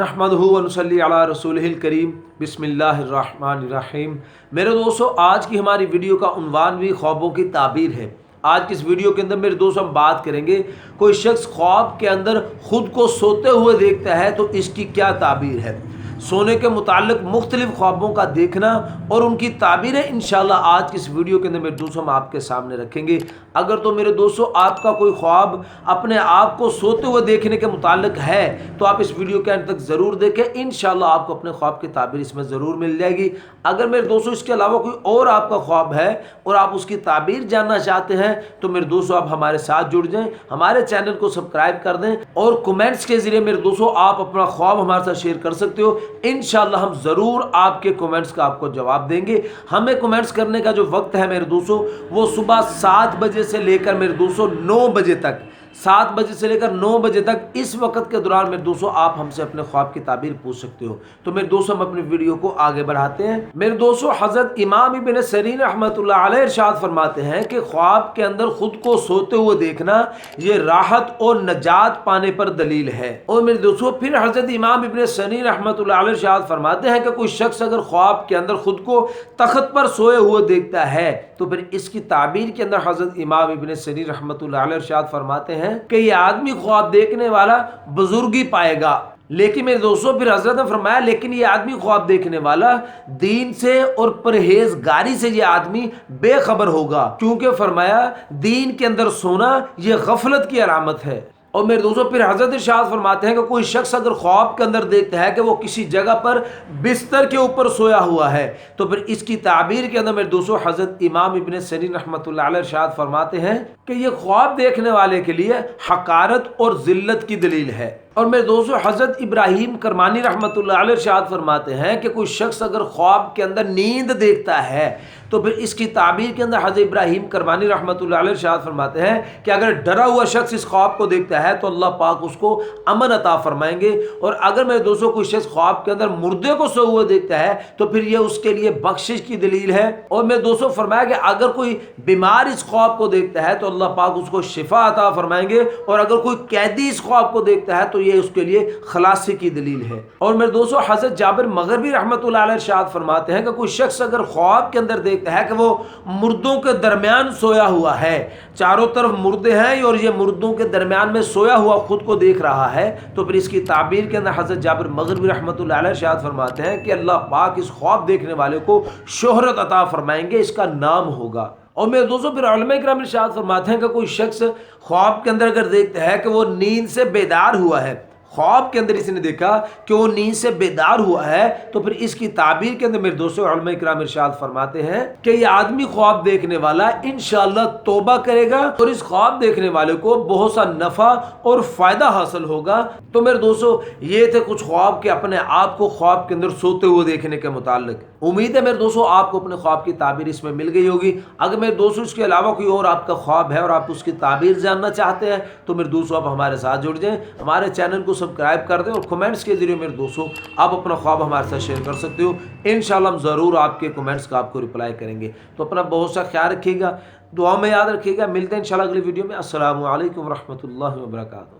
नहमदुहु व नसल्ली अला रसूलिहिल करीम बिस्मिल्लाहिर्रहमानिर्रहीम। मेरे दोस्तों, आज की हमारी वीडियो का उन्वान भी ख्वाबों की ताबीर है। आज की इस वीडियो के अंदर मेरे दोस्तों हम बात करेंगे, कोई शख्स ख्वाब के अंदर खुद को सोते हुए देखता है तो इसकी क्या ताबीर है। सोने के मुताल्लिक मुख्तलिफ ख्वाबों का देखना और उनकी ताबीरें इंशाल्लाह आज की इस वीडियो के अंदर मेरे दोस्तों हम आपके सामने रखेंगे। अगर तो मेरे दोस्तों आपका कोई ख्वाब अपने आप को सोते हुए देखने के मुताल्लिक है तो आप इस वीडियो के अंत तक ज़रूर देखें, इंशाल्लाह आपको अपने ख्वाब की ताबीर इसमें ज़रूर मिल जाएगी। अगर मेरे दोस्तों इसके अलावा कोई और आपका ख्वाब है और आप उसकी ताबीर जानना चाहते हैं तो मेरे दोस्तों आप हमारे साथ जुड़ जाएं, हमारे चैनल को सब्सक्राइब कर दें और कमेंट्स के ज़रिए मेरे दोस्तों आप अपना ख्वाब हमारे साथ शेयर कर सकते हो। इंशाल्लाह हम ज़रूर आपके कमेंट्स का आपको जवाब देंगे। हमें कमेंट्स करने का जो वक्त है मेरे दोस्तों वो सुबह 7 बजे से लेकर मेरे दोस्तों 9 बजे तक, 7 बजे से लेकर 9 बजे तक, इस वक्त के दौरान मेरे दोस्तों आप हमसे अपने ख्वाब की ताबीर पूछ सकते हो। तो मेरे दोस्तों हम अपनी वीडियो को आगे बढ़ाते हैं। मेरे दोस्तों हज़रत इमाम इब्न सीरीन रहमतुल्लाह अलैह इरशाद फरमाते हैं कि ख्वाब के अंदर खुद को सोते हुए देखना ये राहत और नजात पाने पर दलील है। और मेरे दोस्तों फिर हज़रत इमाम इब्न सीरीन रहमतुल्लाह अलैह इरशाद फरमाते हैं कि कोई शख्स अगर ख्वाब के अंदर खुद को तख्त पर सोए हुए देखता है तो फिर इसकी ताबीर के अंदर हज़रत इमाम इब्न सीरीन रहमतुल्लाह अलैह इरशाद फरमाते हैं कि ये आदमी ख्वाब देखने वाला बुजुर्गी पाएगा। लेकिन मेरे दोस्तों फिर हजरत ने फरमाया लेकिन ये आदमी ख्वाब देखने वाला दीन से और परहेजगारी से ये आदमी बेखबर होगा, क्योंकि फरमाया दीन के अंदर सोना ये गफलत की अलामत है। और मेरे दोस्तों फिर हजरत इरशाद फरमाते हैं कि कोई शख्स अगर ख्वाब के अंदर देखता है कि वो किसी जगह पर बिस्तर के ऊपर सोया हुआ है तो फिर इसकी ताबीर के अंदर मेरे दोस्तों हजरत इमाम इब्न सीरीन रहमतुल्लाह अलैह इरशाद फरमाते हैं कि ये ख्वाब देखने वाले के लिए हकारत और जिल्लत की दलील है। और मेरे दोस्तों हजरत इब्राहिम करमानी रहमतुल्लाह अलैह इरशाद फरमाते हैं कि कोई शख्स अगर ख्वाब के अंदर नींद देखता है तो फिर इसकी ताबीर के अंदर हजरत इब्राहिम करमानी रहमतुल्लाह अलैह इरशाद फरमाते हैं कि अगर डरा हुआ शख्स इस ख्वाब को देखता है तो अल्लाह पाक उसको अमन अता फरमाएंगे। और अगर मेरे दोस्तों कोई शख्स ख्वाब के अंदर मुर्दे को सोए हुए देखता है तो फिर ये उसके लिए बख्शिश की दलील है। और मेरे दोस्तों फरमाया कि अगर कोई बीमार इस ख्वाब को देखता है तो अल्लाह पाक उसको शिफा अता फरमाएंगे। और अगर कोई कैदी इस ख्वाब को देखता है तो ये उसके लिए खलासी की दलील है। और मेरे दोस्तों हजरत जाबिर मगरबी रहमतुल्लाह अलैह इरशाद फरमाते हैं कि कोई शख्स अगर ख्वाब के अंदर देखता है कि वो मुर्दों के दरमियान सोया हुआ है, चारों तरफ मुर्दे हैं और ये मुर्दों के दरमियान में सोया हुआ खुद को देख रहा है तो फिर इसकी ताबीर के अंदर हजरत जाबिर मगरबी रहमतुल्लाह अलैह इरशाद फरमाते हैं कि अल्लाह पाक इस ख्वाब देखने वाले को शोहरत अता फरमाएंगे, इसका नाम होगा। और मेरे दोस्तों फिर उलमा इकराम इरशाद फरमाते हैं कि कोई शख्स ख्वाब के अंदर अगर देखता है कि वो नींद से बेदार हुआ है, ख्वाब के अंदर इसने देखा कि वो नींद से बेदार हुआ है तो फिर इसकी ताबीर के अंदर मेरे दोस्तों उलमा इकराम इरशाद फरमाते हैं कि ये आदमी ख्वाब देखने वाला इंशाअल्लाह तौबा करेगा और इस ख्वाब देखने वाले को बहुत सा नफा और फायदा हासिल होगा। तो मेरे दोस्तों ये थे कुछ ख्वाब के अपने आप को ख्वाब के अंदर सोते हुए देखने के मुतालिक। उम्मीद है मेरे दोस्तों आपको अपने ख्वाब की ताबीर इसमें मिल गई होगी। अगर मेरे दोस्तों इसके अलावा कोई और आपका ख्वाब है और आप उसकी ताबीर जानना चाहते हैं तो मेरे दोस्तों आप हमारे साथ जुड़ जाएं, हमारे चैनल को सब्सक्राइब कर दें और कमेंट्स के जरिए मेरे दोस्तों आप अपना ख्वाब हमारे साथ शेयर कर सकते हो। इंशाल्लाह हम ज़रूर आपके कमेंट्स का आपको रिप्लाई करेंगे। तो अपना बहुत सा ख्याल रखिएगा, दुआ में याद रखिएगा। मिलते हैं इंशाल्लाह अगली वीडियो में। अस्सलामु अलैकुम रहमतुल्लाहि व बरकातहू।